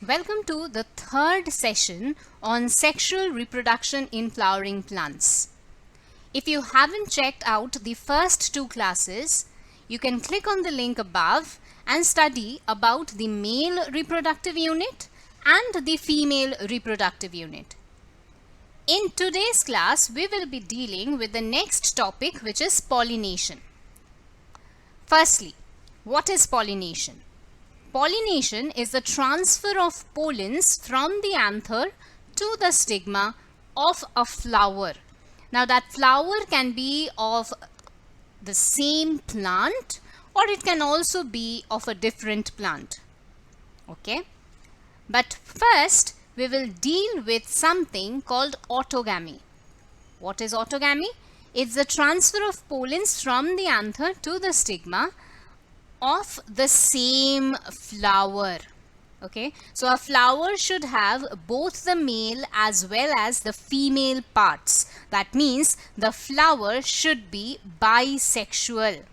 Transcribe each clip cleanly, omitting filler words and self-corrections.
Welcome to the third session on sexual reproduction in flowering plants. If you haven't checked out the first two classes, you can click on the link above and study about the male reproductive unit and the female reproductive unit. In today's class, we will be dealing with the next topic, which is pollination. Firstly, what is pollination? Pollination is the transfer of pollens from the anther to the stigma of a flower. Now that flower can be of the same plant or it can also be of a different plant. Okay. But first we will deal with something called autogamy. What is autogamy? It's the transfer of pollens from the anther to the stigma of the same flower. Okay, so a flower should have both the male as well as the female parts. That means the flower should be bisexual,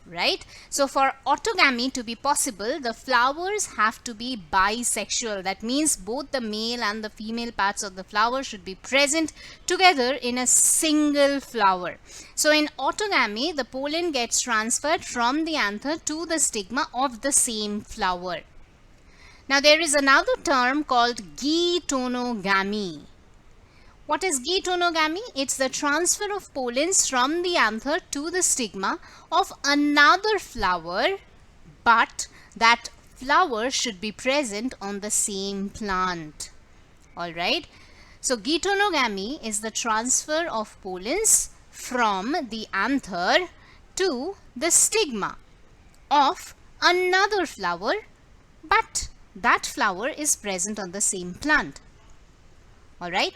right? So for autogamy to be possible, the flowers have to be bisexual. That means both the male and the female parts of the flower should be present together in a single flower. So in autogamy, the pollen gets transferred from the anther to the stigma of the same flower. Now there is another term called geitonogamy. What is geitonogamy? It's the transfer of pollens from the anther to the stigma of another flower, but that flower should be present on the same plant. Alright. So geitonogamy is the transfer of pollens from the anther to the stigma of another flower, but that flower is present on the same plant. Alright.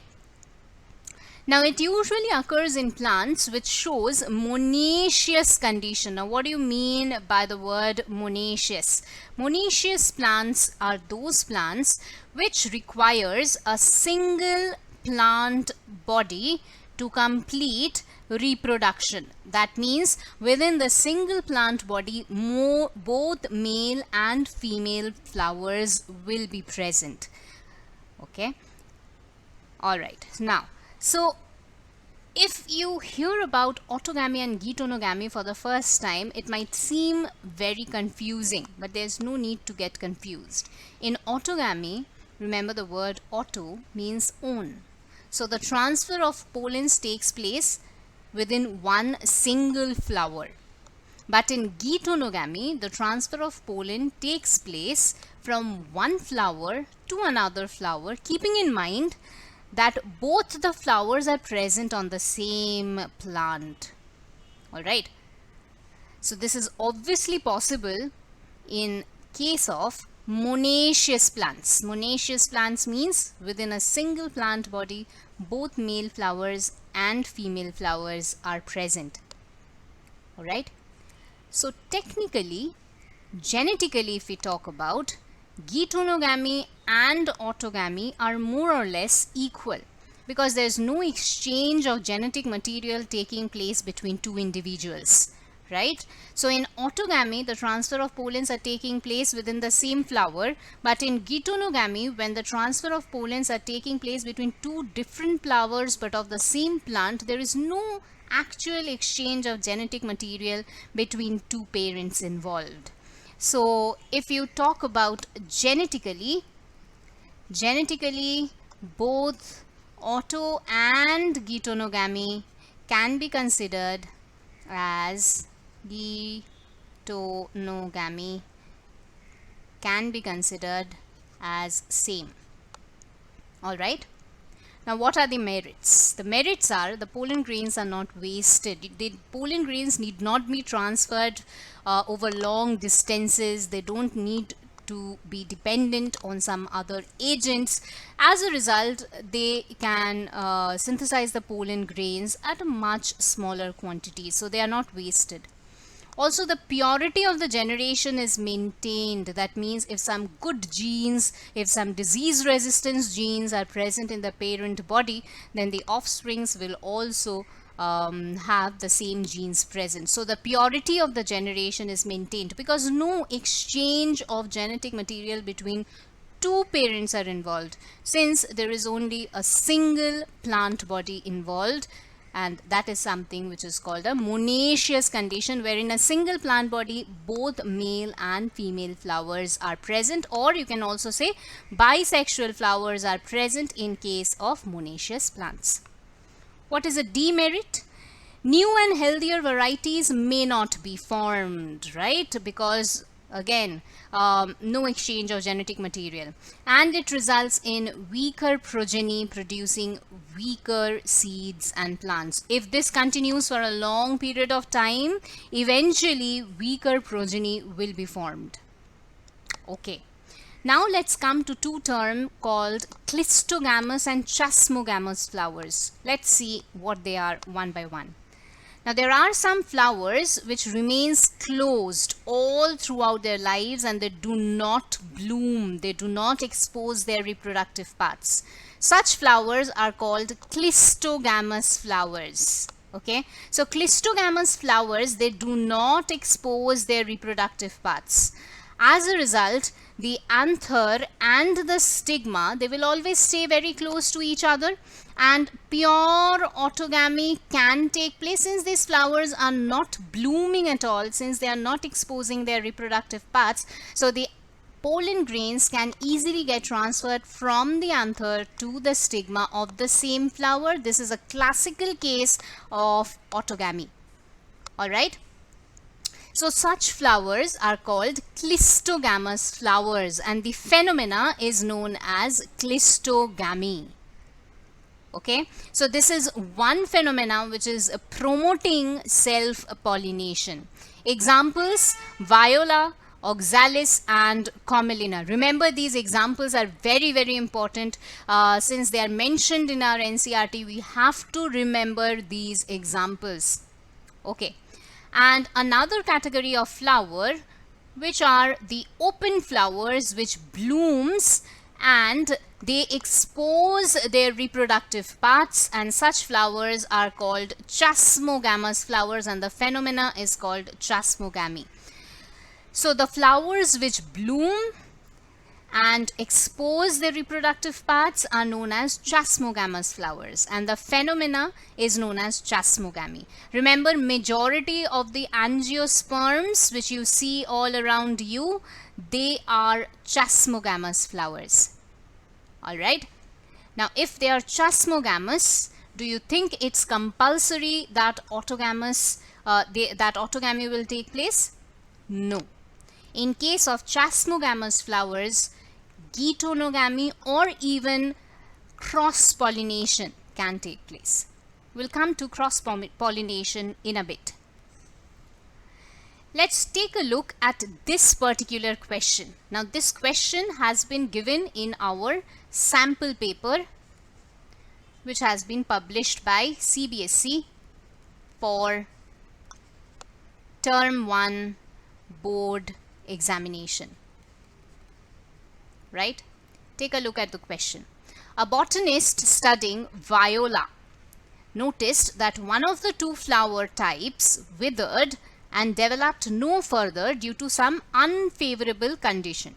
Now it usually occurs in plants which shows monoecious condition. Now what do you mean by the word monoecious? Monoecious plants are those plants which requires a single plant body to complete reproduction. That means within the single plant body, both male and female flowers will be present. Okay. Alright. Now, so if you hear about autogamy and geitonogamy for the first time, it might seem very confusing, but there's no need to get confused. In autogamy, remember the word auto means own. So the transfer of pollens takes place within one single flower. But in geitonogamy, the transfer of pollen takes place from one flower to another flower, keeping in mind that both the flowers are present on the same plant. Alright. So this is obviously possible in case of monoecious plants. Monoecious plants means within a single plant body, both male flowers and female flowers are present. Alright. So technically, genetically, if we talk about, geitonogamy and autogamy are more or less equal because there is no exchange of genetic material taking place between two individuals, right? So in autogamy, the transfer of pollens are taking place within the same flower, but in geitonogamy, when the transfer of pollens are taking place between two different flowers but of the same plant, there is no actual exchange of genetic material between two parents involved. So if you talk about genetically, both auto and geitonogamy can be considered as same. Alright. Now what are the merits? The merits are the pollen grains are not wasted. The pollen grains need not be transferred over long distances. They don't need to be dependent on some other agents. As a result, they can synthesize the pollen grains at a much smaller quantity, so they are not wasted. Also, the purity of the generation is maintained. That means if some good genes, if some disease resistance genes are present in the parent body, then the offsprings will also have the same genes present. So the purity of the generation is maintained because no exchange of genetic material between two parents are involved, since there is only a single plant body involved, and that is something which is called a monoecious condition, wherein a single plant body both male and female flowers are present, or you can also say bisexual flowers are present in case of monoecious plants. What is a demerit? New and healthier varieties may not be formed, right? Because again, no exchange of genetic material, and it results in weaker progeny producing weaker seeds and plants. If this continues for a long period of time, eventually weaker progeny will be formed. Okay. Now let's come to two terms called clistogamous and chasmogamous flowers. Let's see what they are one by one. Now there are some flowers which remains closed all throughout their lives and they do not bloom, they do not expose their reproductive parts. Such flowers are called clistogamous flowers. Okay, so clistogamous flowers, they do not expose their reproductive parts. As a result, the anther and the stigma, they will always stay very close to each other, and pure autogamy can take place since these flowers are not blooming at all, since they are not exposing their reproductive parts. So the pollen grains can easily get transferred from the anther to the stigma of the same flower. This is a classical case of autogamy. All right. So such flowers are called clistogamous flowers, and the phenomena is known as clistogamy. Okay, so this is one phenomena which is promoting self-pollination. Examples: viola, oxalis and commelina. Remember, these examples are very important. Since they are mentioned in our NCERT, we have to remember these examples. Okay. And another category of flower, which are the open flowers which blooms and they expose their reproductive parts, and such flowers are called chasmogamous flowers, and the phenomena is called chasmogamy. So the flowers which bloom and expose their reproductive parts are known as chasmogamous flowers, and the phenomena is known as chasmogamy. Remember, majority of the angiosperms which you see all around you, they are chasmogamous flowers. All right. Now, if they are chasmogamous, do you think it's compulsory that autogamy will take place? No. In case of chasmogamous flowers, geitonogamy or even cross-pollination can take place. We'll come to cross-pollination in a bit. Let's take a look at this particular question. Now, this question has been given in our sample paper, which has been published by CBSE for Term 1 board examination. Right? Take a look at the question. A botanist studying viola noticed that one of the two flower types withered and developed no further due to some unfavorable condition.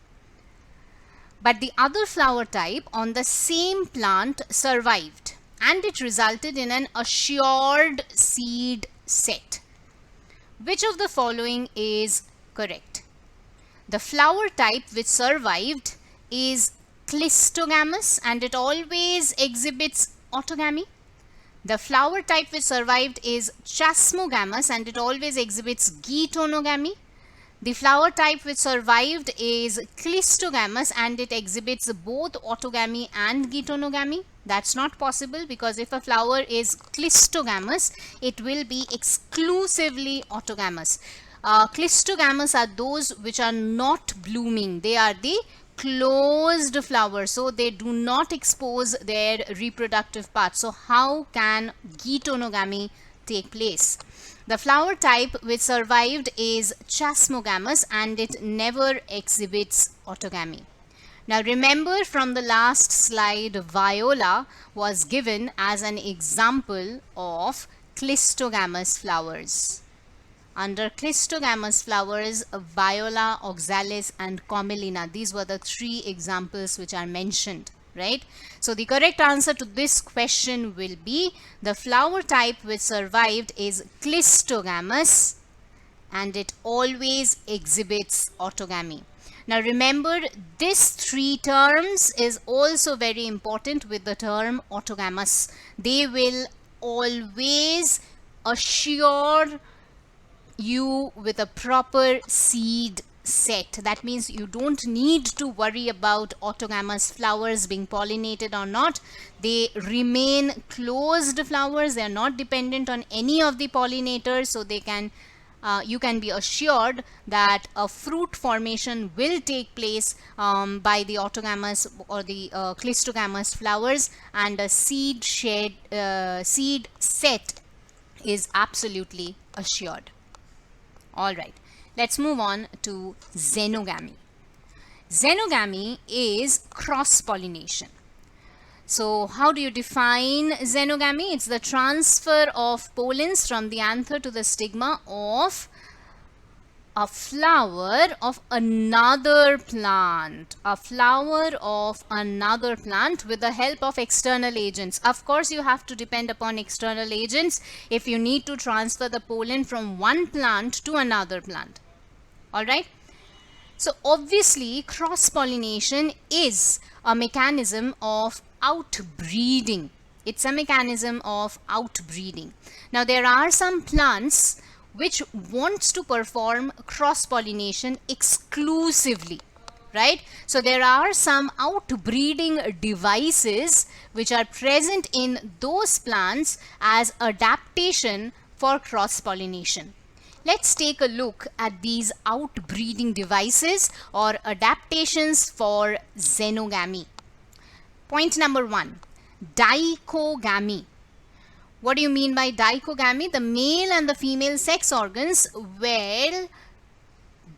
But the other flower type on the same plant survived, and it resulted in an assured seed set. Which of the following is correct? The flower type which survived is clistogamous and it always exhibits autogamy. The flower type which survived is chasmogamous and it always exhibits geitonogamy. The flower type which survived is clistogamous and it exhibits both autogamy and geitonogamy. That's not possible, because if a flower is clistogamous, it will be exclusively autogamous. Clistogamous are those which are not blooming. They are the closed flowers, so they do not expose their reproductive parts. So how can geitonogamy take place? The flower type which survived is chasmogamous and it never exhibits autogamy. Now remember, from the last slide, viola was given as an example of clistogamous flowers. Under clistogamous flowers, Viola, Oxalis and Commelina. These were the 3 examples which are mentioned, right? So the correct answer to this question will be the flower type which survived is clistogamous, and it always exhibits autogamy. Now remember, this 3 terms is also very important with the term autogamous. They will always assure you with a proper seed set. That means you don't need to worry about autogamous flowers being pollinated or not. They remain closed flowers. They are not dependent on any of the pollinators, so they can you can be assured that a fruit formation will take place by the autogamous or the clistogamous flowers, and a seed set is absolutely assured. All right, let's move on to xenogamy. Xenogamy is cross-pollination. So how do you define xenogamy? It's the transfer of pollens from the anther to the stigma of a flower of another plant. A flower of another plant with the help of external agents. Of course, you have to depend upon external agents if you need to transfer the pollen from one plant to another plant. All right. So obviously, cross-pollination is a mechanism of outbreeding. It's a mechanism of outbreeding. Now, there are some plants which wants to perform cross-pollination exclusively, right? So there are some outbreeding devices which are present in those plants as adaptation for cross-pollination. Let's take a look at these outbreeding devices or adaptations for xenogamy. Point number 1, dichogamy. What do you mean by dichogamy? The male and the female sex organs will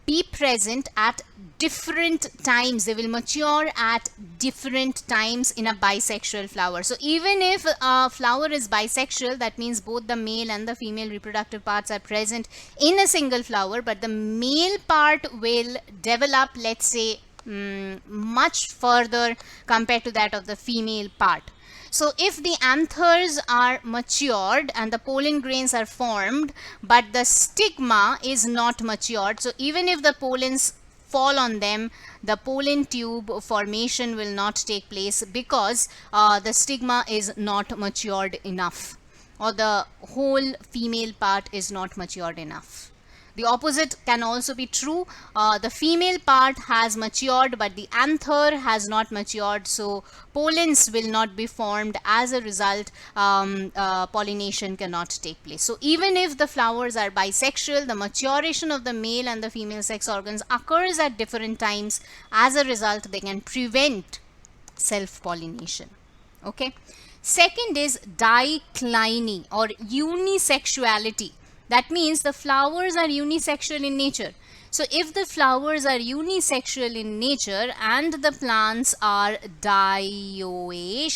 be present at different times. They will mature at different times in a bisexual flower. So even if a flower is bisexual, that means both the male and the female reproductive parts are present in a single flower, but the male part will develop, let's say, much further compared to that of the female part. So if the anthers are matured and the pollen grains are formed, but the stigma is not matured, so even if the pollens fall on them, the pollen tube formation will not take place because the stigma is not matured enough, or the whole female part is not matured enough. The opposite can also be true. The female part has matured, but the anther has not matured, so pollens will not be formed. As a result, pollination cannot take place. So even if the flowers are bisexual, the maturation of the male and the female sex organs occurs at different times. As a result, they can prevent self-pollination. Okay. Second is dicliny or unisexuality. That means the flowers are unisexual in nature. So if the flowers are unisexual in nature and the plants are dioecious,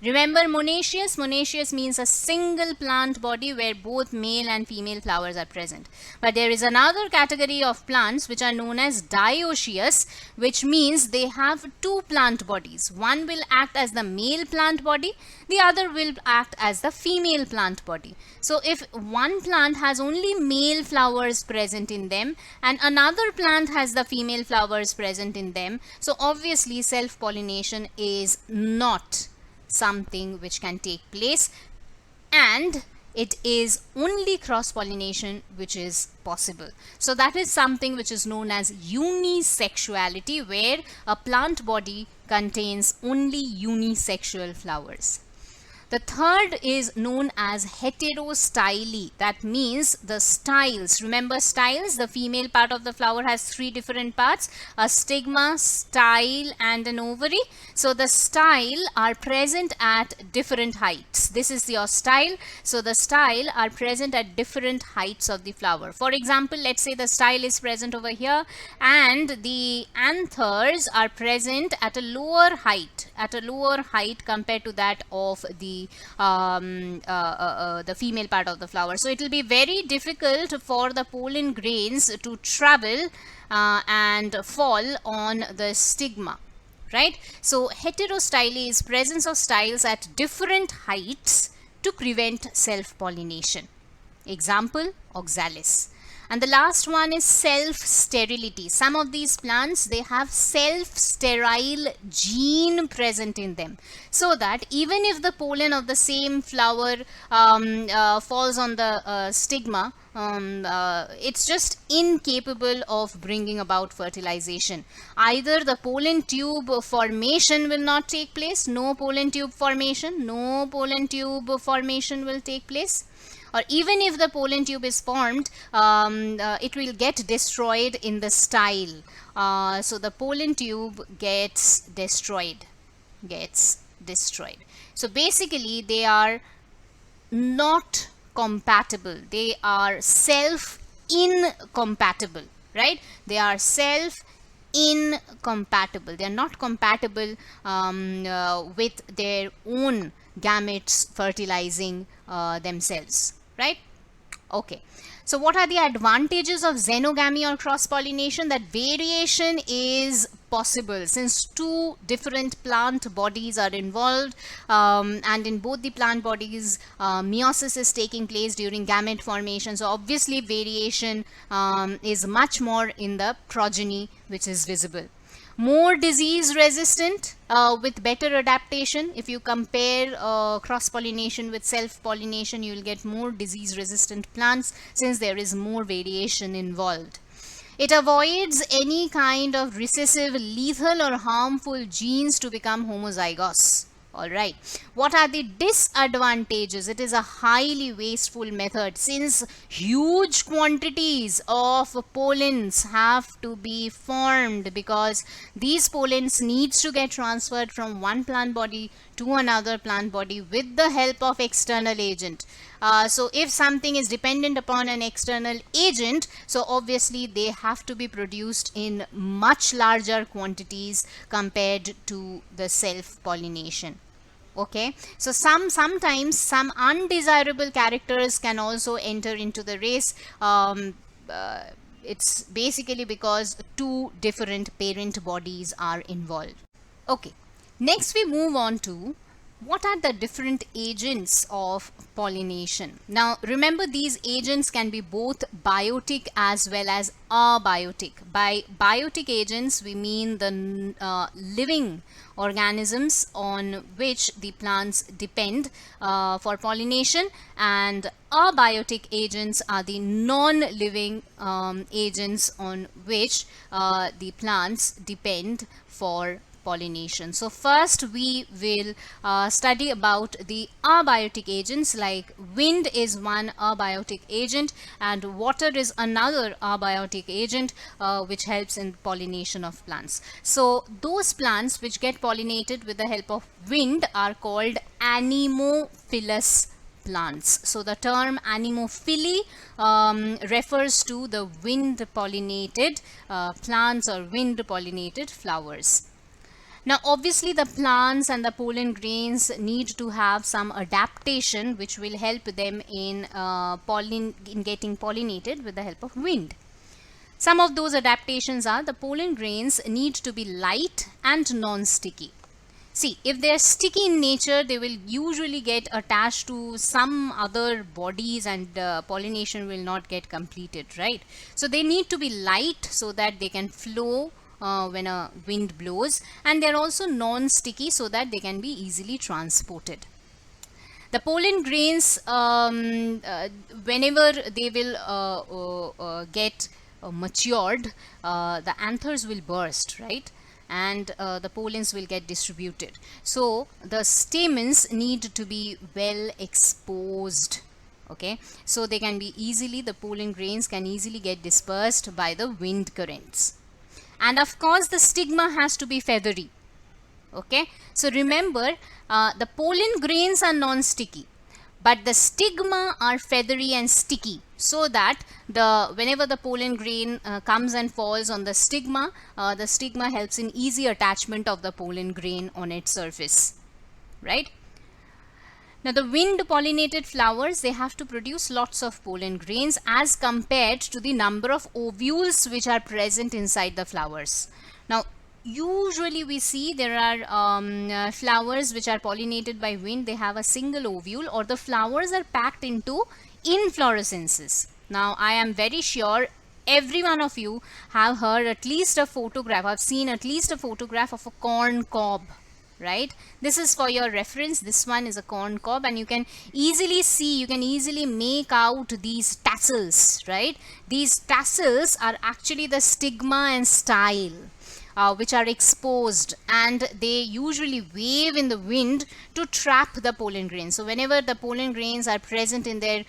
remember monoecious? Monoecious means a single plant body where both male and female flowers are present. But there is another category of plants which are known as dioecious, which means they have two plant bodies. One will act as the male plant body, the other will act as the female plant body. So if one plant has only male flowers present in them and another plant has the female flowers present in them, so obviously self-pollination is not something which can take place, and it is only cross-pollination which is possible. So that is something which is known as unisexuality, where a plant body contains only unisexual flowers. The third is known as heterostyly. That means the styles. Remember styles? The female part of the flower has three different parts: a stigma, style, and an ovary. So the style are present at different heights. This is your style. So the style are present at different heights of the flower. For example, let's say the style is present over here and the anthers are present at a lower height compared to that of the the female part of the flower. So it will be very difficult for the pollen grains to travel and fall on the stigma, right? So heterostyle is presence of styles at different heights to prevent self-pollination. Example, oxalis. And the last one is self-sterility. Some of these plants, they have self-sterile gene present in them, so that even if the pollen of the same flower falls on the stigma, it's just incapable of bringing about fertilization. Either the pollen tube formation will not take place, no pollen tube formation will take place, or even if the pollen tube is formed, it will get destroyed in the style. So the pollen tube gets destroyed. So basically they are not compatible. They are self-incompatible, right? They are self-incompatible. They are not compatible with their own gametes fertilizing themselves, right? Okay, so what are the advantages of xenogamy or cross-pollination? That variation is possible since two different plant bodies are involved, and in both the plant bodies meiosis is taking place during gamete formation. So obviously variation is much more in the progeny which is visible. More disease resistant with better adaptation. If you compare cross-pollination with self-pollination, you will get more disease resistant plants since there is more variation involved. It avoids any kind of recessive, lethal or harmful genes to become homozygous. Alright, what are the disadvantages? It is a highly wasteful method since huge quantities of pollens have to be formed, because these pollens needs to get transferred from one plant body to another plant body with the help of external agent. So if something is dependent upon an external agent, so obviously they have to be produced in much larger quantities compared to the self-pollination. Okay, so sometimes some undesirable characters can also enter into the race. It's basically because two different parent bodies are involved. Okay, next we move on to what are the different agents of pollination. Now remember, these agents can be both biotic as well as abiotic. By biotic agents we mean the living organisms on which the plants depend for pollination, and abiotic agents are the non-living agents on which the plants depend for pollination. So first we will study about the abiotic agents. Like wind is one abiotic agent and water is another abiotic agent which helps in pollination of plants. So those plants which get pollinated with the help of wind are called anemophilous plants. So the term anemophily refers to the wind pollinated plants or wind pollinated flowers. Now obviously the plants and the pollen grains need to have some adaptation which will help them in getting pollinated with the help of wind. Some of those adaptations are: the pollen grains need to be light and non-sticky. See, if they are sticky in nature, they will usually get attached to some other bodies and pollination will not get completed, right? So they need to be light so that they can flow when a wind blows, and they're also non-sticky so that they can be easily transported. The pollen grains, whenever they will get matured, the anthers will burst, right? And the pollens will get distributed. So the stamens need to be well exposed. Okay, so they can be easily, the pollen grains can easily get dispersed by the wind currents. And of course the stigma has to be feathery. Okay, so remember, the pollen grains are non-sticky, but the stigma are feathery and sticky, so that whenever the pollen grain comes and falls on the stigma helps in easy attachment of the pollen grain on its surface, right? Now the wind pollinated flowers, they have to produce lots of pollen grains as compared to the number of ovules which are present inside the flowers. Now usually we see there are flowers which are pollinated by wind. They have a single ovule, or the flowers are packed into inflorescences. Now I am very sure every one of you have heard at least a photograph, have seen at least a photograph of a corn cob, right? This is for your reference. This one is a corn cob, and you can easily see, you can easily make out these tassels, right? These tassels are actually the stigma and style, which are exposed, and they usually wave in the wind to trap the pollen grains. So whenever the pollen grains are present in their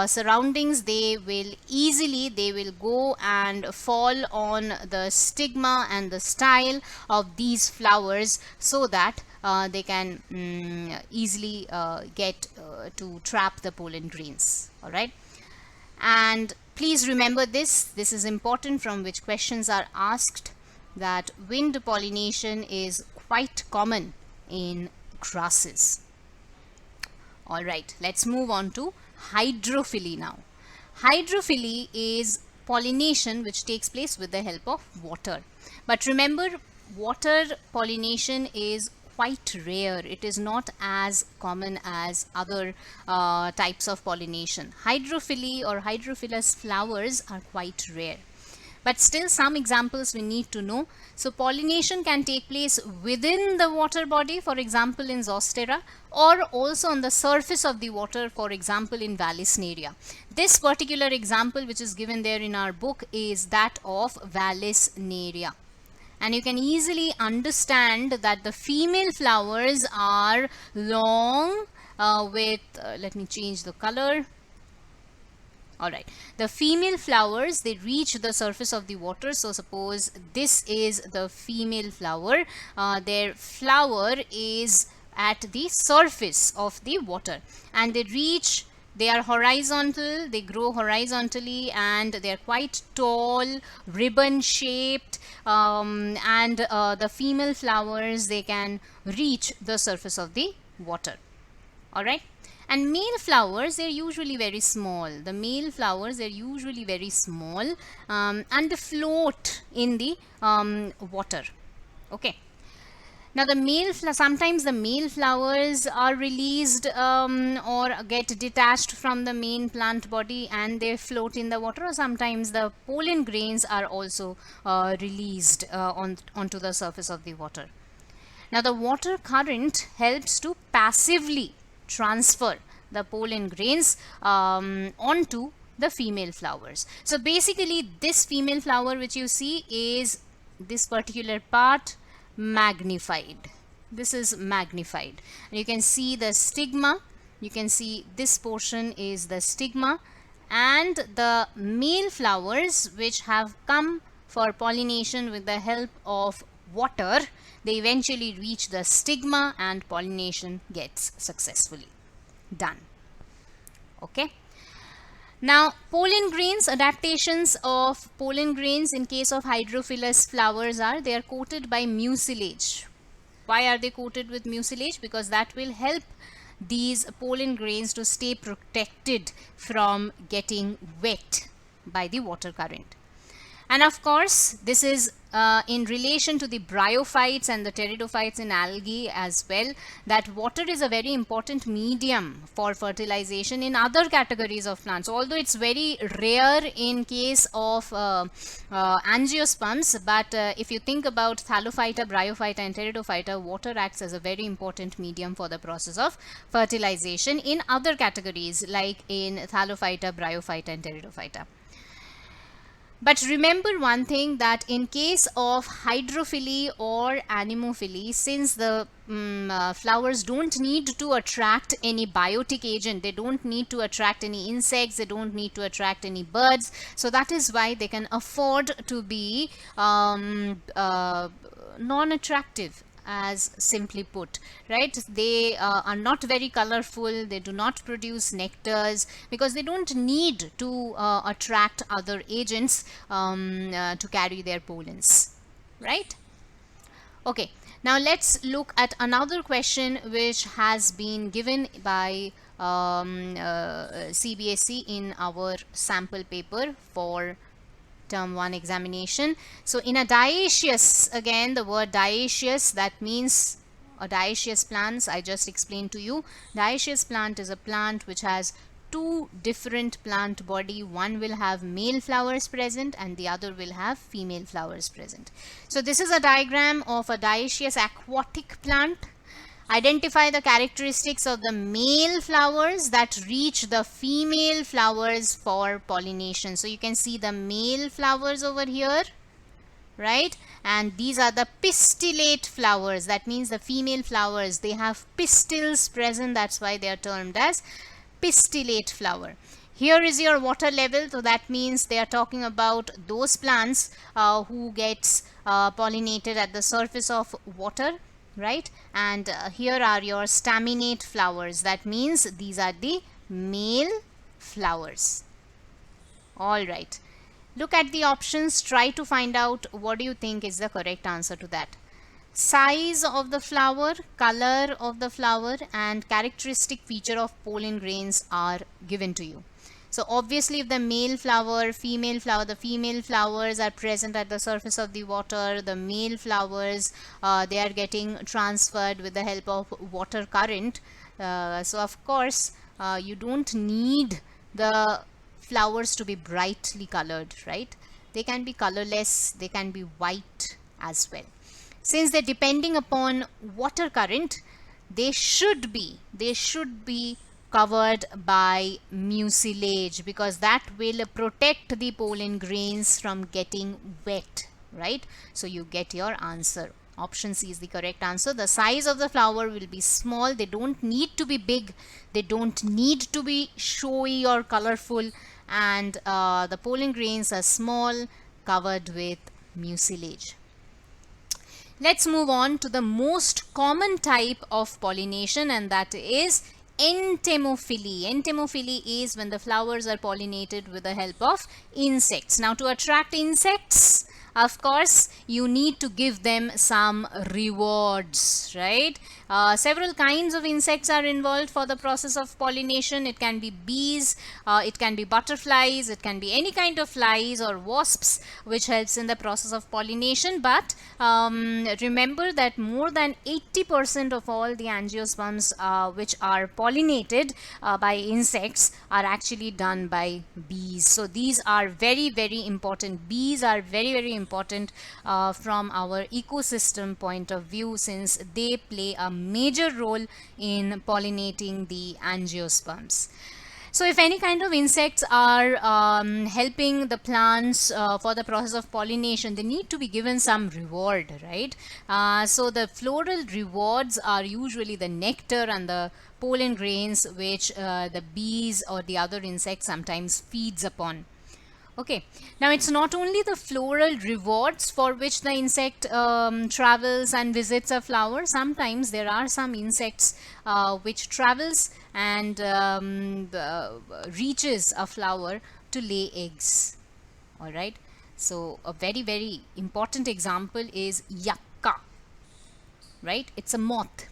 surroundings, they will go and fall on the stigma and the style of these flowers, so that they can easily get to trap the pollen grains. All right, and please remember this is important, from which questions are asked, that wind pollination is quite common in grasses. All right, let's move on to hydrophily now. Hydrophily is pollination which takes place with the help of water. But remember, water pollination is quite rare. It is not as common as other types of pollination. Hydrophily or hydrophilous flowers are quite rare. But still, some examples we need to know. So pollination can take place within the water body, for example in Zostera, or also on the surface of the water, for example in Vallisneria. This particular example which is given there in our book is that of Vallisneria. And you can easily understand that the female flowers are long with, let me change the color. All right, the female flowers, they reach the surface of the water. So suppose this is the female flower, their flower is at the surface of the water, and they are horizontal, they grow horizontally, and they are quite tall, ribbon shaped, and the female flowers, they can reach the surface of the water. All right. And male flowers, they're usually very small. The male flowers, they're usually very small, and they float in the water. Okay. Now sometimes the male flowers are released or get detached from the main plant body, and they float in the water, or sometimes the pollen grains are also released onto the surface of the water. Now the water current helps to passively transfer the pollen grains onto the female flowers. So basically this female flower which you see is this particular part magnified. This is magnified, and you can see the stigma. You can see this portion is the stigma, and the male flowers which have come for pollination with the help of water, they eventually reach the stigma and pollination gets successfully done. Okay. Now pollen grains, adaptations of pollen grains in case of hydrophilous flowers are, they are coated by mucilage. Why are they coated with mucilage? Because that will help these pollen grains to stay protected from getting wet by the water current. And of course, this is in relation to the bryophytes and the pteridophytes in algae as well, that water is a very important medium for fertilization in other categories of plants. Although it's very rare in case of angiosperms, but if you think about Thallophyta, Bryophyta and Pteridophyta, water acts as a very important medium for the process of fertilization in other categories like in Thallophyta, Bryophyta and Pteridophyta. But remember one thing, that in case of hydrophily or anemophily, since the flowers don't need to attract any biotic agent, they don't need to attract any insects, they don't need to attract any birds, so that is why they can afford to be non-attractive, as simply put, right? They are not very colorful, they do not produce nectars, because they don't need to attract other agents to carry their pollens, right? Okay, Now let's look at another question which has been given by CBSE in our sample paper for term 1 examination. So in a dioecious, again the word dioecious, that means a dioecious plants, I just explained to you. Dioecious plant is a plant which has two different plant body. One will have male flowers present and the other will have female flowers present. So this is a diagram of a dioecious aquatic plant. Identify the characteristics of the male flowers that reach the female flowers for pollination. So you can see the male flowers over here, right? And these are the pistillate flowers. That means the female flowers, they have pistils present. That's why they are termed as pistillate flower. Here is your water level. So that means they are talking about those plants who gets pollinated at the surface of water, right? And here are your staminate flowers. That means these are the male flowers. All right. Look at the options. Try to find out what do you think is the correct answer to that. Size of the flower, color of the flower, and characteristic feature of pollen grains are given to you. So obviously if the male flower, female flower, the female flowers are present at the surface of the water, the male flowers, they are getting transferred with the help of water current. So of course you don't need the flowers to be brightly colored, right? They can be colorless, they can be white as well. Since they're depending upon water current, they should be covered by mucilage, because that will protect the pollen grains from getting wet, right? So you get your answer. Option C is the correct answer. The size of the flower will be small. They don't need to be big. They don't need to be showy or colorful. And the pollen grains are small, covered with mucilage. Let's move on to the most common type of pollination, and that is entomophily. Entomophily is when the flowers are pollinated with the help of insects. Now to attract insects, of course, you need to give them some rewards, right? Several kinds of insects are involved for the process of pollination. It can be bees, it can be butterflies, it can be any kind of flies or wasps which helps in the process of pollination. But remember that more than 80% of all the angiosperms which are pollinated by insects are actually done by bees. So these are very, very important. Bees are very, very important from our ecosystem point of view, since they play a major role in pollinating the angiosperms. So if any kind of insects are helping the plants for the process of pollination, they need to be given some reward, right? So the floral rewards are usually the nectar and the pollen grains which the bees or the other insects sometimes feeds upon. Okay, now it's not only the floral rewards for which the insect travels and visits a flower. Sometimes there are some insects which travels and reaches a flower to lay eggs. All right, so a very, very important example is yucca, right? It's a moth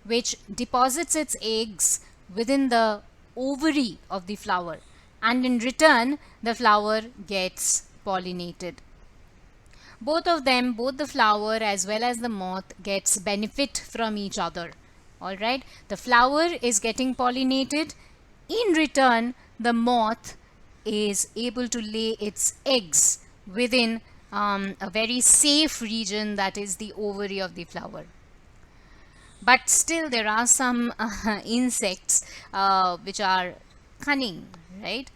which deposits its eggs within the ovary of the flower, and in return the flower gets pollinated. Both of them, both the flower as well as the moth, gets benefit from each other. All right, the flower is getting pollinated. In return, the moth is able to lay its eggs within a very safe region, that is the ovary of the flower. But still there are some insects which are cunning, right?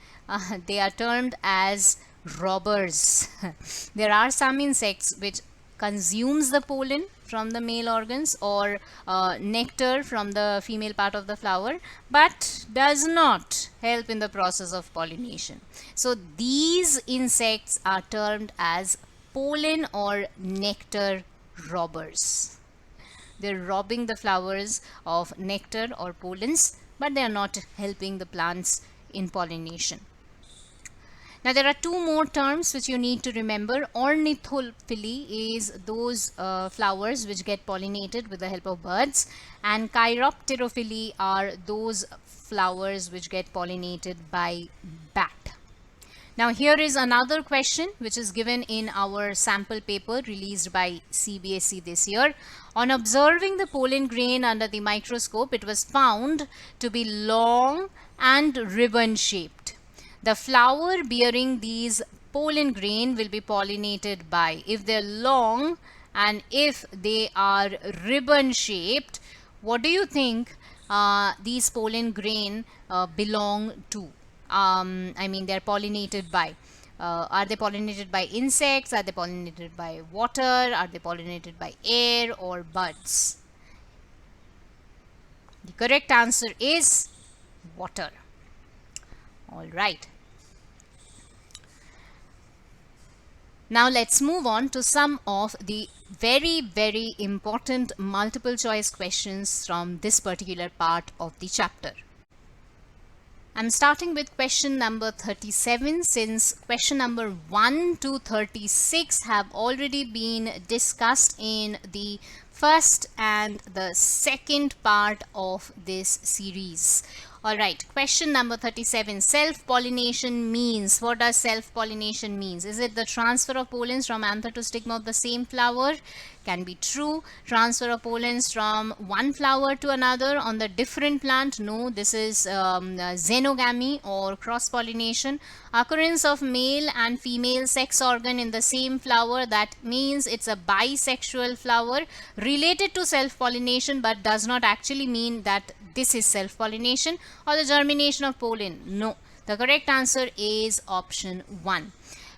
They are termed as robbers. There are some insects which consumes the pollen from the male organs or nectar from the female part of the flower, but does not help in the process of pollination. So these insects are termed as pollen or nectar robbers. They're robbing the flowers of nectar or pollens, but they are not helping the plants in pollination. Now there are two more terms which you need to remember. Ornithophily is those flowers which get pollinated with the help of birds, and chiropterophily are those flowers which get pollinated by bat. Now here is another question which is given in our sample paper released by CBSE this year. On observing the pollen grain under the microscope, it was found to be long and ribbon shaped. The flower bearing these pollen grain will be pollinated by, if they're long and if they are ribbon shaped, what do you think these pollen grain belong to? I mean, they're pollinated by. Are they pollinated by insects? Are they pollinated by water? Are they pollinated by air or buds? The correct answer is water. All right. Now let's move on to some of the very important multiple choice questions from this particular part of the chapter. I'm starting with question number 37, since question number 1 to 36 have already been discussed in the first and the second part of this series. Alright, question number 37. Self-pollination means. What does self-pollination means? Is it the transfer of pollens from anther to stigma of the same flower? Can be true. Transfer of pollens from one flower to another on the different plant? No, this is xenogamy or cross-pollination. Occurrence of male and female sex organ in the same flower, that means it's a bisexual flower. Related to self-pollination but does not actually mean that this is self-pollination. Or the germination of pollen? No. The correct answer is option 1.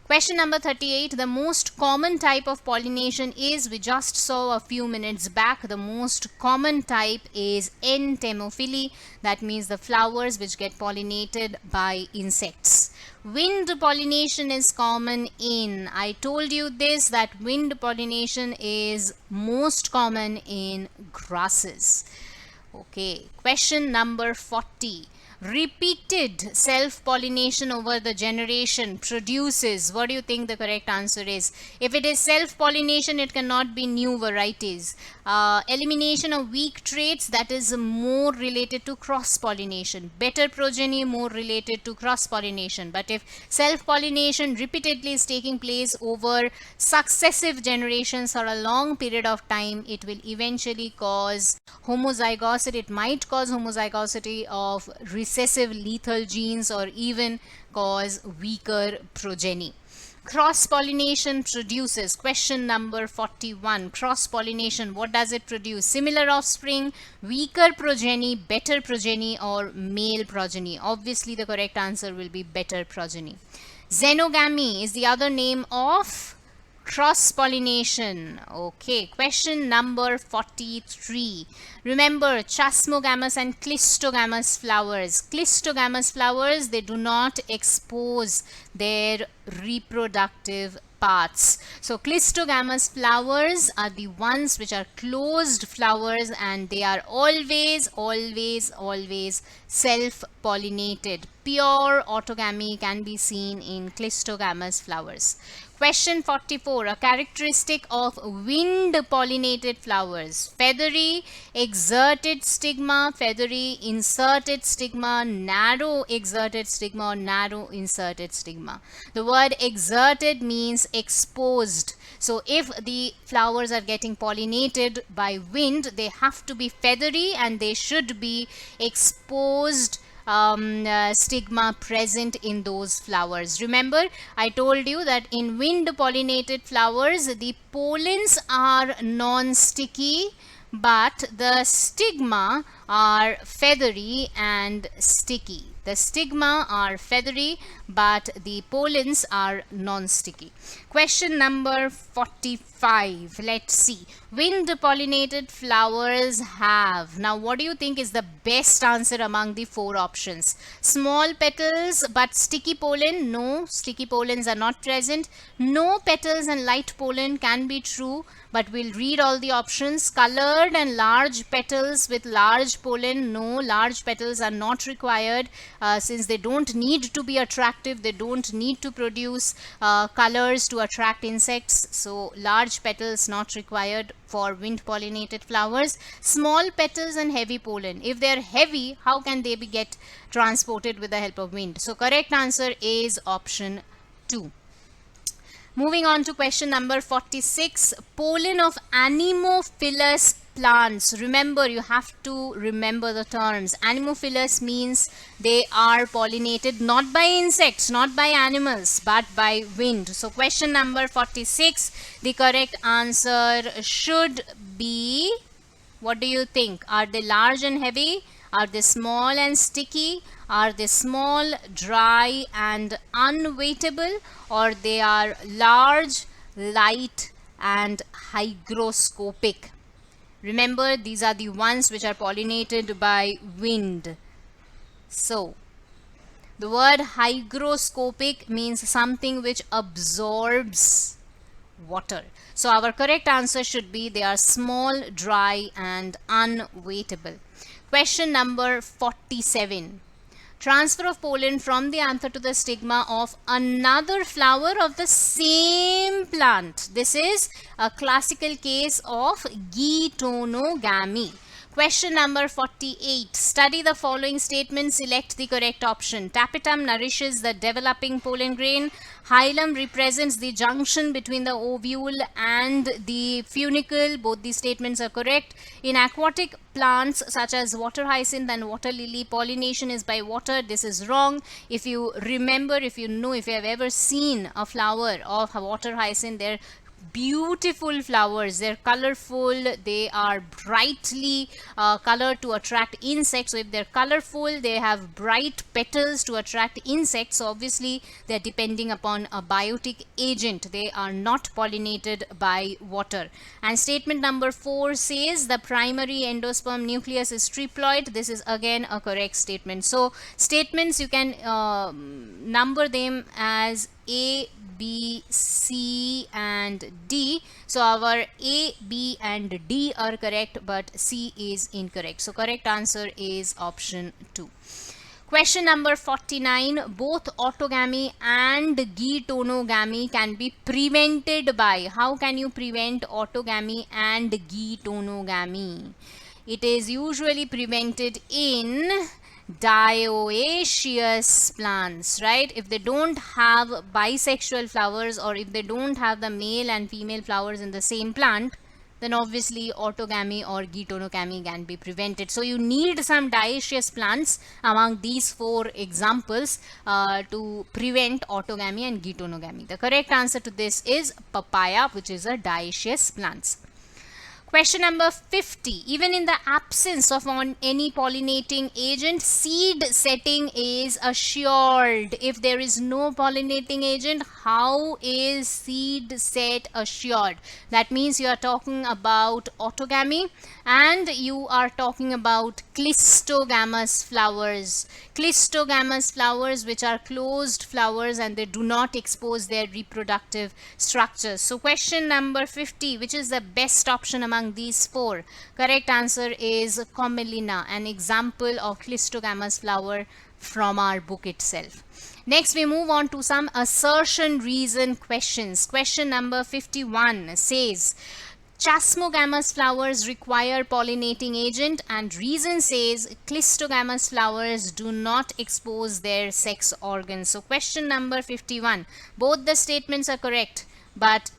Question number 38. The most common type of pollination is, we just saw a few minutes back, the most common type is entomophily. That means the flowers which get pollinated by insects. Wind pollination is common in, I told you this, that wind pollination is most common in grasses. Okay, question number 40. Repeated self-pollination over the generation produces, what do you think the correct answer is? If it is self-pollination, it cannot be new varieties. Elimination of weak traits, that is more related to cross-pollination. Better progeny, more related to cross-pollination. But if self-pollination repeatedly is taking place over successive generations for a long period of time, it will eventually cause homozygosity. It might cause homozygosity of recessive lethal genes or even cause weaker progeny. Cross-pollination produces, question number 41. Cross-pollination, what does it produce? Similar offspring, weaker progeny, better progeny, or male progeny? Obviously the correct answer will be better progeny. Xenogamy is the other name of cross-pollination. Okay, question number 43. Remember, chasmogamous and clistogamous flowers. Clistogamous flowers, they do not expose their reproductive parts. So clistogamous flowers are the ones which are closed flowers, and they are always self-pollinated. Pure autogamy can be seen in clistogamous flowers. Question 44. A characteristic of wind pollinated flowers: feathery exerted stigma, feathery inserted stigma, narrow exerted stigma, or narrow inserted stigma. The word exerted means exposed. So if the flowers are getting pollinated by wind, they have to be feathery and they should be exposed stigma present in those flowers. Remember, I told you that in wind pollinated flowers, the pollens are non-sticky, but the stigma are feathery and sticky. The stigma are feathery, but the pollens are non-sticky. Question number 45. Let's see. Wind pollinated flowers have. Now, what do you think is the best answer among the four options? Small petals but sticky pollen? No, sticky pollens are not present. No petals and light pollen can be true, but we'll read all the options. Colored and large petals with large pollen? No, large petals are not required since they don't need to be attracted attractive. They don't need to produce colors to attract insects. So large petals not required for wind pollinated flowers. Small petals and heavy pollen. If they are heavy, how can they be get transported with the help of wind? So correct answer is option 2. Moving on to question number 46. Pollen of anemophilous plants. Remember, you have to remember the terms. Anemophilous means they are pollinated not by insects, not by animals, but by wind. So question number 46, the correct answer should be, what do you think? Are they large and heavy? Are they small and sticky? Are they small, dry and unweightable? Or they are large, light and hygroscopic? Remember, these are the ones which are pollinated by wind. So the word hygroscopic means something which absorbs water. So our correct answer should be they are small, dry and unweightable. Question number 47. Transfer of pollen from the anther to the stigma of another flower of the same plant. This is a classical case of geitonogamy. Question number 48. Study the following statement. Select the correct option. Tapetum nourishes the developing pollen grain. Hilum represents the junction between the ovule and the funicle. Both these statements are correct. In aquatic plants such as water hyacinth and water lily, pollination is by water. This is wrong. If you remember, if you have ever seen a flower of a water hyacinth, they're beautiful flowers. They're colorful. They are brightly colored to attract insects. So if they're colorful, they have bright petals to attract insects. So obviously they're depending upon a biotic agent. They are not pollinated by water. And statement number 4 says the primary endosperm nucleus is triploid. This is again a correct statement. So statements, you can number them as A, B, C and D. So our A, B and D are correct, but C is incorrect. So correct answer is option 2. Question number 49. Both autogamy and geitonogamy can be prevented by. How can you prevent autogamy and geitonogamy? It is usually prevented in dioecious plants, right? If they don't have bisexual flowers, or if they don't have the male and female flowers in the same plant, then obviously autogamy or geitonogamy can be prevented. So you need some dioecious plants among these 4 examples to prevent autogamy and geitonogamy. The correct answer to this is papaya, which is a dioecious plant. Question number 50. Even in the absence of any pollinating agent, seed setting is assured. If there is no pollinating agent, how is seed set assured? That means you are talking about autogamy and you are talking about clistogamous flowers. Clistogamous flowers, which are closed flowers and they do not expose their reproductive structures. So question number 50, which is the best option among these 4? Correct answer is Commelina, an example of clistogamous flower from our book itself. Next, we move on to some assertion reason questions. Question number 51 says, chasmogamous flowers require pollinating agent, and reason says clistogamous flowers do not expose their sex organs. So question number 51, both the statements are correct, but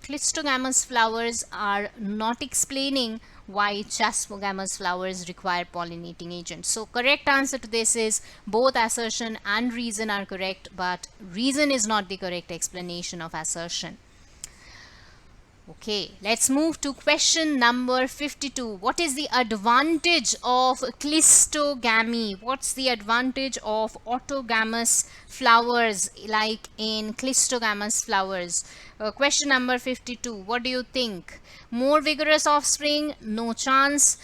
clistogamous flowers are not explaining why chasmogamous flowers require pollinating agents. So correct answer to this is both assertion and reason are correct, but reason is not the correct explanation of assertion. Okay, let's move to question number 52. What is the advantage of clistogamy? What's the advantage of autogamous flowers like in clistogamous flowers? Question number 52. What do you think? More vigorous offspring? No chance.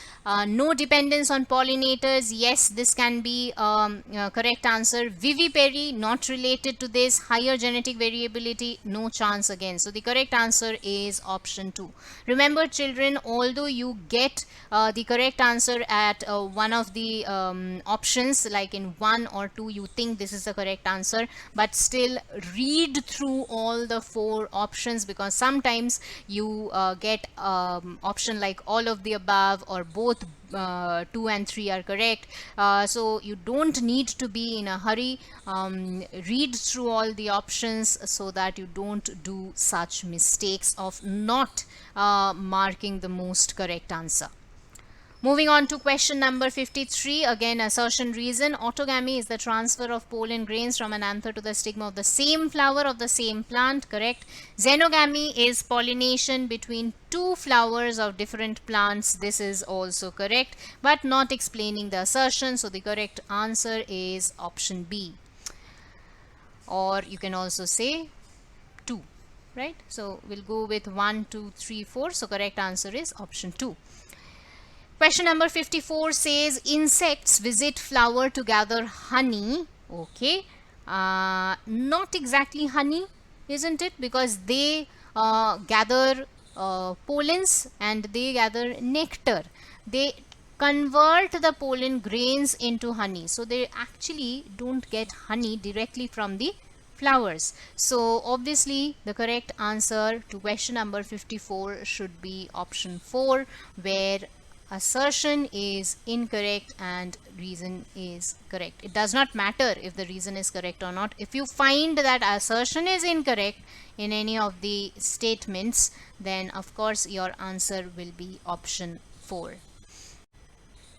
No dependence on pollinators? Yes, this can be correct answer. Vivipary? Not related to this. Higher genetic variability? No chance again. So the correct answer is option 2. Remember children, although you get the correct answer at one of the options, like in 1 or 2, you think this is the correct answer, answer, but still read through all the 4 options, because sometimes you get option like all of the above or both 2 and 3 are correct. So you don't need to be in a hurry. Read through all the options so that you don't do such mistakes of not marking the most correct answer. Moving on to question number 53, again assertion reason. Autogamy is the transfer of pollen grains from an anther to the stigma of the same flower of the same plant, correct. Xenogamy is pollination between 2 flowers of different plants. This is also correct, but not explaining the assertion, so the correct answer is option B. Or you can also say 2, right? So we'll go with 1, 2, 3, 4. So correct answer is option 2. Question number 54 says insects visit flower to gather honey. Okay, not exactly honey, isn't it? Because they gather pollens and they gather nectar. They convert the pollen grains into honey. So they actually don't get honey directly from the flowers. So obviously the correct answer to question number 54 should be option 4, where assertion is incorrect and reason is correct. It does not matter if the reason is correct or not. If you find that assertion is incorrect in any of the statements, then of course your answer will be option 4.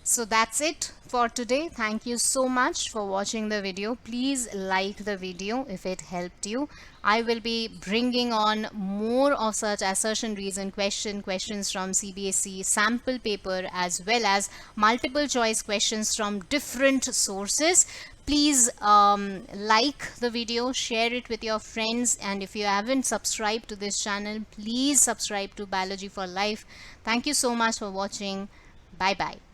So that's it for today. Thank you so much for watching the video. Please like the video if it helped you. I will be bringing on more of such assertion reason questions from CBSE sample paper, as well as multiple choice questions from different sources. Please like the video, share it with your friends, and if you haven't subscribed to this channel, please subscribe to Biology for Life. Thank you so much for watching. Bye bye.